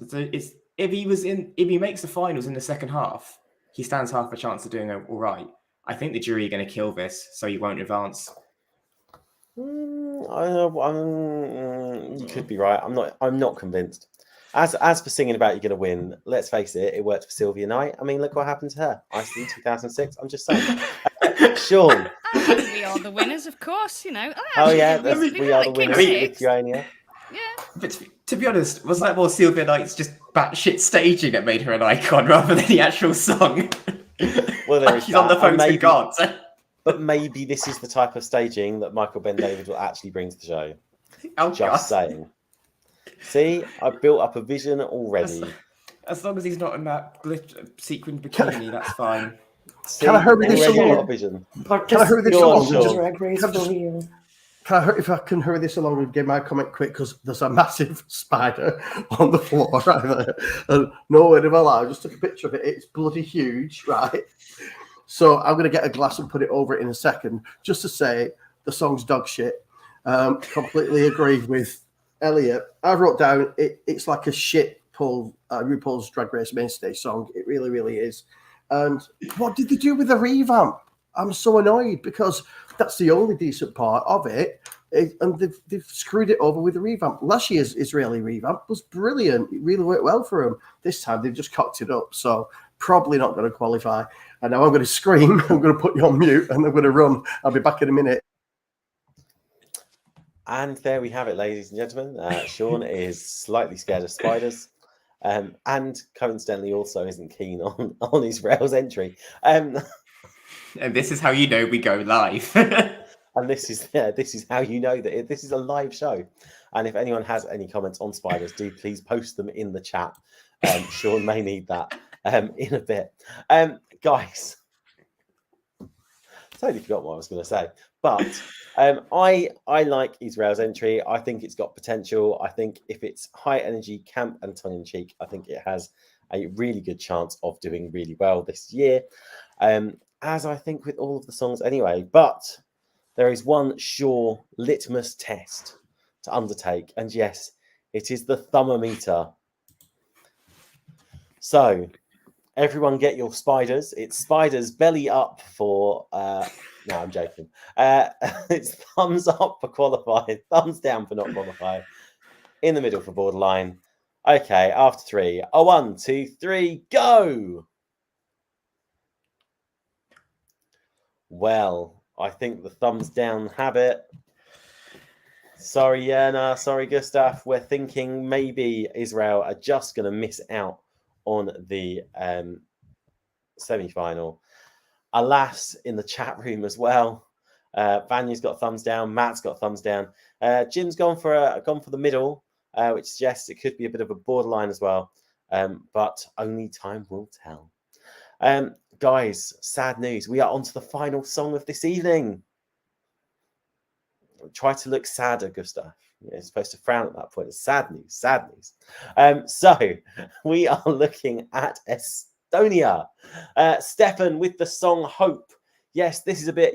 if he makes the finals in the second half, he stands half a chance of doing all right. I think the jury are going to kill this, so he won't advance. You could be right. I'm not convinced. As for singing about you're going to win, let's face it, it worked for Sylvia Knight. I mean, look what happened to her. Iceland 2006. I'm just saying. Sean. We are the winners, of course. You know. We are the winners. Lithuania. Yeah. But to be honest, was that more Sylvia Knight's just batshit staging that made her an icon rather than the actual song? Well, she's on the phone to God. But maybe this is the type of staging that Michael Ben David will actually bring to the show. Just saying. See, I've built up a vision already. As long as he's not in that sequined bikini, that's fine. See, can I hurry this along? Can I hurry this along? If I can hurry this along and get my comment quick, because there's a massive spider on the floor right there. And no word of a lie, I just took a picture of it. It's bloody huge, right? So I'm going to get a glass and put it over it in a second, just to say the song's dog shit. Completely agree with Elliot. I wrote down it's like a shit RuPaul's Drag Race mainstay song. It really, really is. And what did they do with the revamp? I'm so annoyed, because that's the only decent part of it. And they've screwed it over with the revamp. Last year's Israeli revamp was brilliant. It really worked well for them. This time they've just cocked it up. So probably not going to qualify. And now I'm going to scream. I'm going to put you on mute and I'm going to run. I'll be back in a minute. And there we have it, ladies and gentlemen. Sean is slightly scared of spiders. And coincidentally also isn't keen on Israel's entry. And this is how you know we go live. And this is how you know that this is a live show. And if anyone has any comments on spiders, do please post them in the chat. Sean may need that in a bit. Guys, totally forgot what I was going to say. But I like Israel's entry. I think it's got potential. I think if it's high energy, camp and tongue-in-cheek, I think it has a really good chance of doing really well this year. As I think with all of the songs anyway. But there is one sure litmus test to undertake. And yes, it is the thermometer. So everyone get your spiders. It's spiders belly up for... no, I'm joking. It's thumbs up for qualifying, thumbs down for not qualifying, in the middle for borderline. Okay, after three. 1, 2, 3, go! Well, I think the thumbs down have it. Sorry, Yerna. Sorry, Gustav. We're thinking maybe Israel are just going to miss out on the semi-final. Alas, in the chat room as well. Vanya's got thumbs down. Matt's got thumbs down. Jim's gone for the middle, which suggests it could be a bit of a borderline as well. But only time will tell. Guys, sad news. We are on to the final song of this evening. Try to look sadder, Gustav. You're supposed to frown at that point. It's sad news. Sad news. So we are looking at Estonia. STEFAN with the song Hope. Yes, this is a bit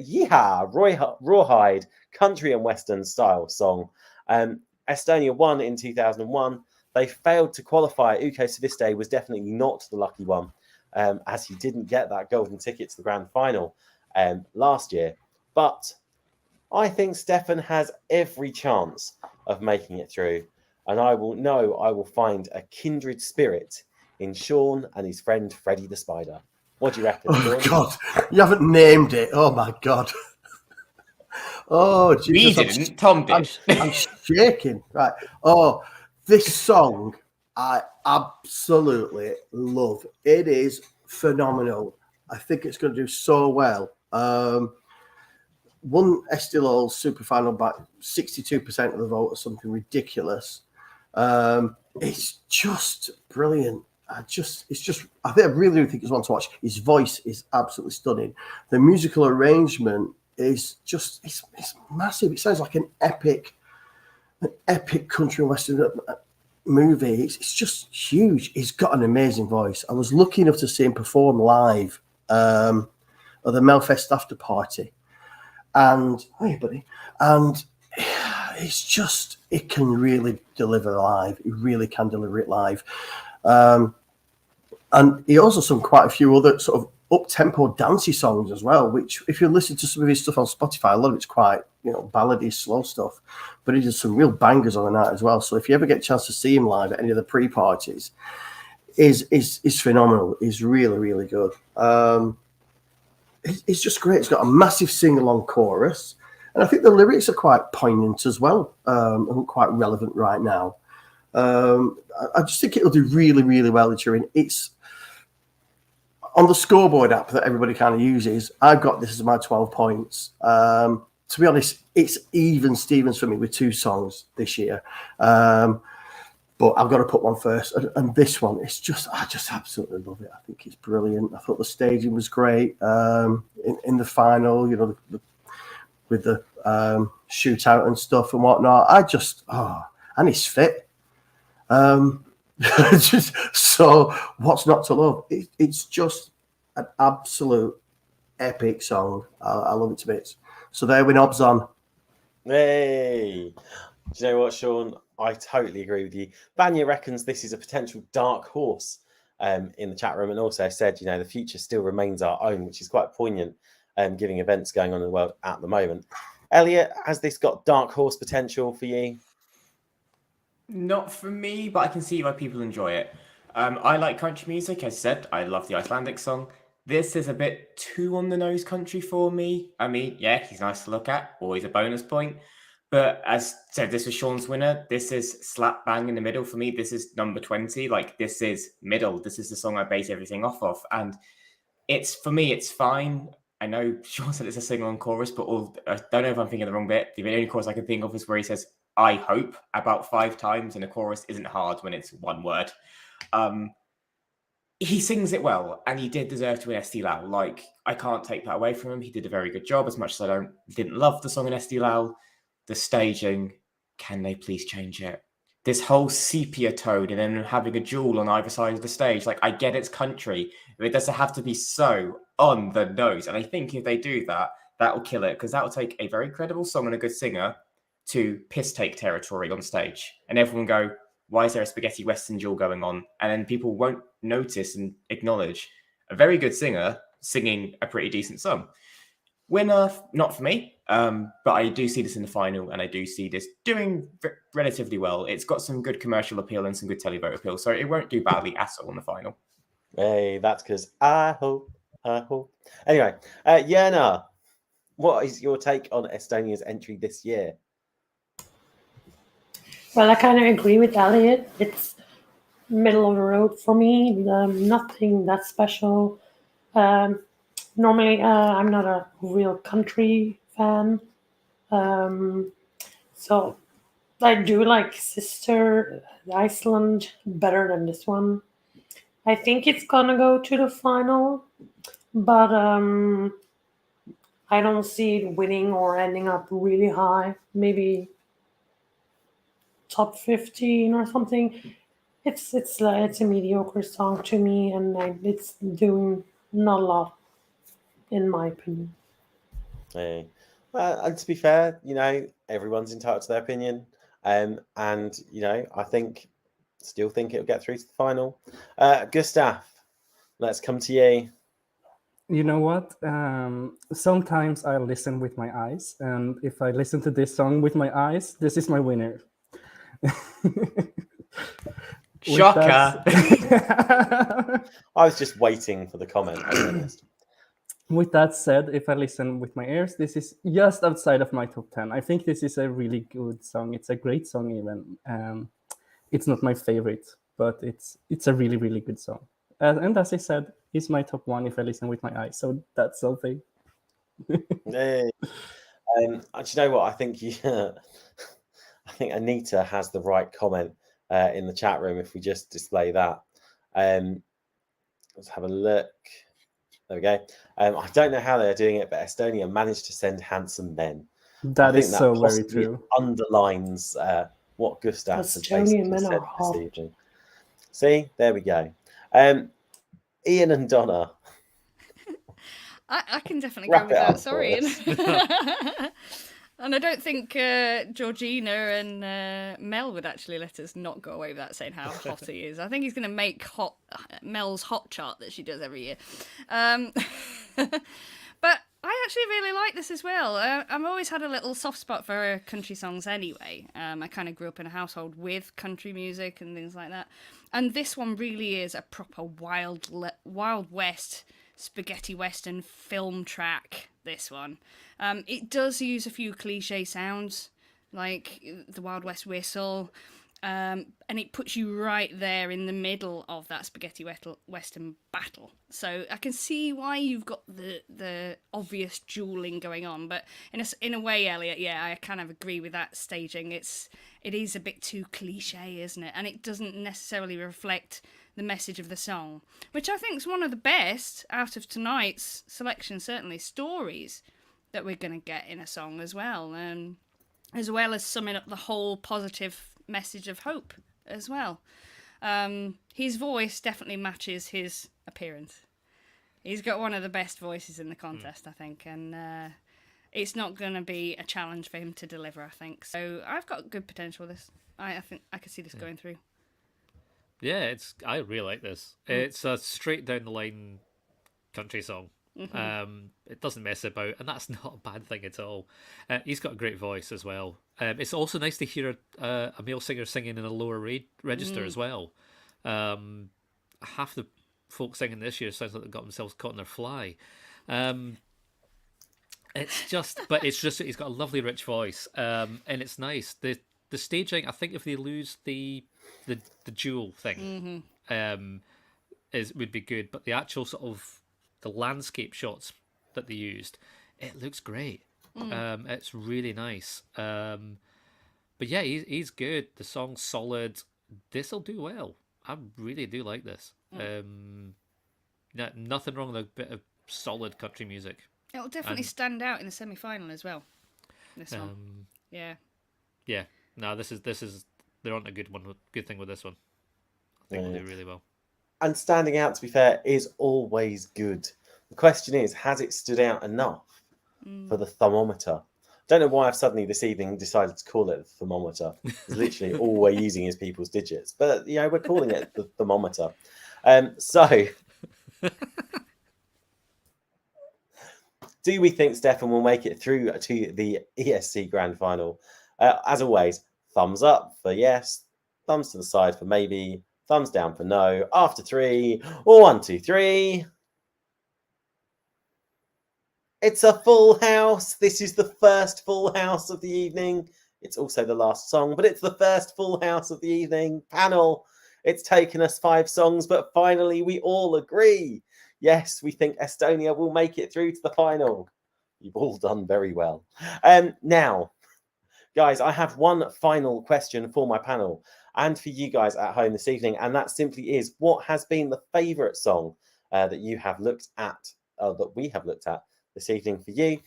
rawhide, country and western style song. Estonia won in 2001. They failed to qualify. Uko Saviste was definitely not the lucky one, as he didn't get that golden ticket to the grand final last year. But I think STEFAN has every chance of making it through. And I will find a kindred spirit in Sean and his friend Freddie the Spider. What do you reckon? Oh, Sean? God. You haven't named it. Oh, my God. Oh, Jesus. We didn't. Tom did. I'm shaking. Right. Oh, This song, I absolutely love. It is phenomenal. I think it's going to do so well. Won Estilol super final by 62% of the vote or something ridiculous. It's just brilliant. I really think it's one to watch. His voice is absolutely stunning. The musical arrangement is just it's massive. It sounds like an epic country western movie. It's just huge. He's got an amazing voice. I was lucky enough to see him perform live at the Melfest after party. And hey, buddy, and it's just it can really deliver live. It really can deliver it live. And he also sung quite a few other sort of up-tempo dancey songs as well, which if you listen to some of his stuff on Spotify, a lot of it's quite, ballady, slow stuff, but he did some real bangers on the night as well. So if you ever get a chance to see him live at any of the pre-parties, is phenomenal. He's really, really good. It's just great. It's got a massive sing-along chorus, and I think the lyrics are quite poignant as well, and quite relevant right now. I just think it'll do really, really well in Turin. It's on the scoreboard app that everybody kind of uses. I've got this as my 12 points. To be honest, it's even Stevens for me with 2 songs this year. But I've got to put one first. And this one, I just absolutely love it. I think it's brilliant. I thought the staging was great in the final, with the shootout and stuff and whatnot. And he's fit. So what's not to love? It's just an absolute epic song. I love it to bits. So there we knobs on. Hey, do you know what, Sean? I totally agree with you. Banya reckons this is a potential dark horse in the chat room, and also said, the future still remains our own, which is quite poignant, given events going on in the world at the moment. Elliot, has this got dark horse potential for you? Not for me, but I can see why people enjoy it. I like country music. As I said, I love the Icelandic song. This is a bit too on the nose country for me. I mean, yeah, he's nice to look at, always a bonus point. But as said, this was Sean's winner. This is slap bang in the middle for me. This is number 20. Like, this is middle. This is the song I base everything off of. And for me, it's fine. I know Sean said it's a sing-along chorus, but I don't know if I'm thinking the wrong bit. The only chorus I can think of is where he says, I hope, about 5 times, and the chorus isn't hard when it's one word. He sings it well, and he did deserve to win Estilal. Like, I can't take that away from him. He did a very good job, as much as I didn't love the song in Estilal. The staging, can they please change it? This whole sepia tone and then having a jewel on either side of the stage. Like, I get it's country, but it doesn't have to be so on the nose. And I think if they do that, that will kill it, because that will take a very credible song and a good singer to piss take territory on stage. And everyone go, why is there a spaghetti western jewel going on? And then people won't notice and acknowledge a very good singer singing a pretty decent song. Winner, not for me, but I do see this in the final, and I do see this doing relatively well. It's got some good commercial appeal and some good televote appeal, so it won't do badly at all in the final. Hey, that's because I hope. Anyway, Yana, what is your take on Estonia's entry this year? Well, I kind of agree with Elliot. It's middle of the road for me. Nothing that special. Normally, I'm not a real country fan. So I do like Sister Iceland better than this one. I think it's going to go to the final, but I don't see it winning or ending up really high. Maybe top 15 or something. It's a mediocre song to me, and it's doing not a lot, in my opinion. Hey. And to be fair, everyone's entitled to their opinion. And, I still think it'll get through to the final. Gustav, let's come to you. You know what? Sometimes I listen with my eyes. And if I listen to this song with my eyes, this is my winner. Shocker. I was just waiting for the comment, to be honest. With that said, if I listen with my ears, this is just outside of my top 10. I think this is a really good song. It's a great song even. it's not my favorite, but it's a really, really good song. And as I said, it's my top one if I listen with my eyes. So that's something. Yay. Do you know what? I think I think Anita has the right comment in the chat room. If we just display that, let's have a look. There we go. I don't know how they're doing it, but Estonia managed to send handsome men. That I is think that so very possibly true. underlines what Gustav has Estonian basically men said are this hot. evening. See, there we go. Ian and Donna. I can definitely Wrap go with it that. up Sorry. for And I don't think Georgina and Mel would actually let us not go away without saying how hot he is. I think he's going to make Mel's hot chart that she does every year. But I actually really like this as well. I've always had a little soft spot for country songs anyway. I kind of grew up in a household with country music and things like that. And this one really is a proper Wild West spaghetti western film track, this one. It does use a few cliche sounds, like the Wild West whistle, and it puts you right there in the middle of that spaghetti western battle. So I can see why you've got the obvious dueling going on, but in a way, Elliot, yeah, I kind of agree with that staging. It is a bit too cliche, isn't it? And it doesn't necessarily reflect the message of the song, which I think is one of the best out of tonight's selection, certainly, stories that we're going to get in a song as well as summing up the whole positive message of hope as well. His voice definitely matches his appearance. He's got one of the best voices in the contest, I think, and it's not going to be a challenge for him to deliver, I think. So I've got good potential with this. I think I could see this going through. Yeah, I really like this. It's a straight down the line country song. It doesn't mess about, and that's not a bad thing at all. He's got a great voice as well. It's also nice to hear a male singer singing in a lower register as well. Half the folk singing this year sounds like they've got themselves caught in their fly. It's just he's got a lovely rich voice, and it's nice. The staging, I think if they lose the dual thing, would be good, but the actual sort of the landscape shots that they used, it looks great. It's really nice. But yeah, he's good. The song's solid. This'll do well. I really do like this. Nothing wrong with a bit of solid country music. It'll definitely stand out in the semi-final as well. This one, yeah. No, this is they're on a good thing with this one. I think we'll do really well. And standing out, to be fair, is always good. The question is, has it stood out enough for the thermometer? Don't know why I've suddenly this evening decided to call it the thermometer. It's literally all we're using is people's digits, but we're calling it the thermometer. So, do we think Stefan will make it through to the ESC Grand Final? As always, thumbs up for yes, thumbs to the side for maybe, thumbs down for no. After 3, or 1, 2, 3. It's a full house. This is the first full house of the evening. It's also the last song, but it's the first full house of the evening. Panel, it's taken us 5 songs, but finally we all agree. Yes, we think Estonia will make it through to the final. You've all done very well. Now, guys, I have one final question for my panel and for you guys at home this evening, and that simply is, what has been the favourite song that you have looked at, that we have looked at this evening for you?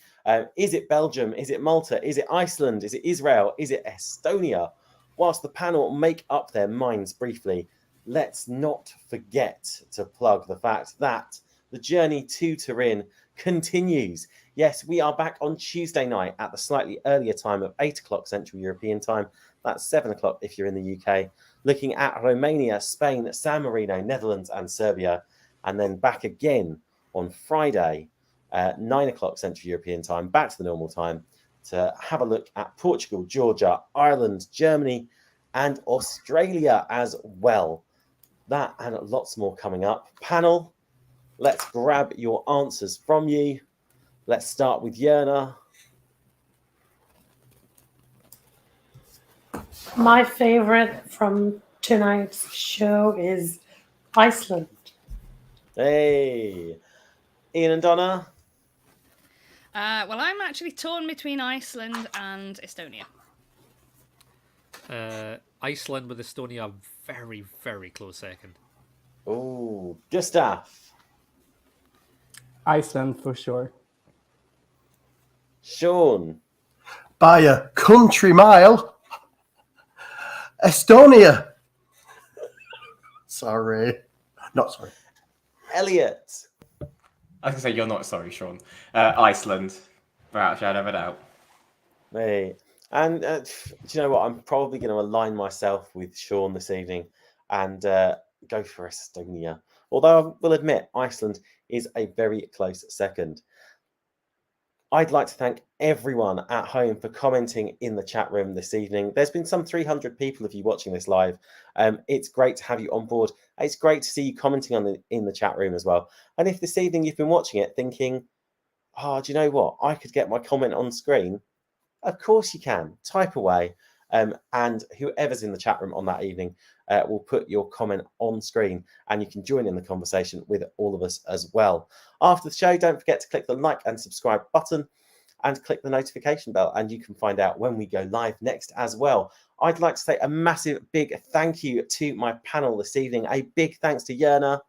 Is it Belgium? Is it Malta? Is it Iceland? Is it Israel? Is it Estonia? Whilst the panel make up their minds briefly, let's not forget to plug the fact that the journey to Turin continues. Yes, we are back on Tuesday night at the slightly earlier time of 8 o'clock Central European time. That's 7 o'clock if you're in the UK. Looking at Romania, Spain, San Marino, Netherlands and Serbia. And then back again on Friday, 9 o'clock Central European time, back to the normal time, to have a look at Portugal, Georgia, Ireland, Germany and Australia as well. That and lots more coming up. Panel, let's grab your answers from you. Let's start with Yerna. My favorite from tonight's show is Iceland. Hey, Ian and Donna. Well, I'm actually torn between Iceland and Estonia. Iceland with Estonia, very, very close second. Oh, Gustav. Iceland for sure. Sean. By a country mile, Estonia. Sorry. Not sorry. Elliot. I was going to say, you're not sorry, Sean. Iceland, without a shadow of a doubt. Hey. And do you know what? I'm probably going to align myself with Sean this evening and go for Estonia. Although I will admit, Iceland is a very close second. I'd like to thank everyone at home for commenting in the chat room this evening. There's been some 300 people of you watching this live. It's great to have you on board. It's great to see you commenting in the chat room as well. And if this evening you've been watching it thinking, oh, do you know what? I could get my comment on screen. Of course you can. Type away. And whoever's in the chat room on that evening will put your comment on screen and you can join in the conversation with all of us as well. After the show, don't forget to click the like and subscribe button and click the notification bell and you can find out when we go live next as well. I'd like to say a massive big thank you to my panel this evening. A big thanks to Yerna.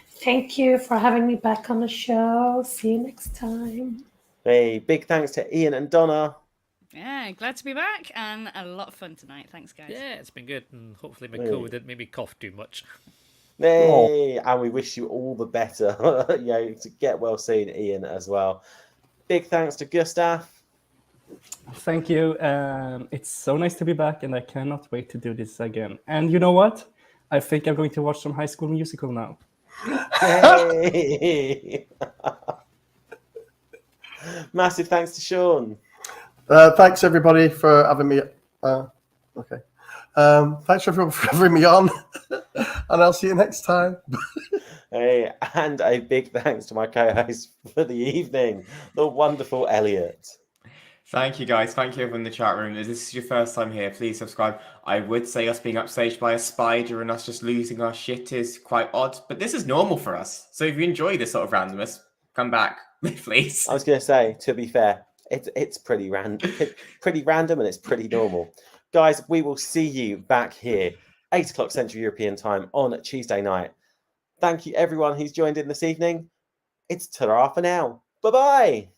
Thank you for having me back on the show. See you next time. A big thanks to Ian and Donna. Yeah, glad to be back and a lot of fun tonight. Thanks, guys. Yeah, it's been good, and hopefully my COVID didn't make me cough too much. Hey, and we wish you all the better. To get well soon, Ian, as well. Big thanks to Gustav. Thank you. It's so nice to be back, and I cannot wait to do this again. And you know what? I think I'm going to watch some High School Musical now. Hey. Massive thanks to Sean. Thanks everybody for having me. Okay. Thanks everyone for having me on, and I'll see you next time. Hey, and a big thanks to my co-host for the evening, the wonderful Elliot. Thank you, guys. Thank you, everyone in the chat room. If this is your first time here, please subscribe. I would say us being upstaged by a spider and us just losing our shit is quite odd, but this is normal for us. So if you enjoy this sort of randomness, come back, please. I was going to say, to be fair, it's pretty random, and it's pretty normal. Guys, we will see you back here, 8 o'clock Central European time on Tuesday night. Thank you, everyone who's joined in this evening. It's ta-ra for now. Bye-bye.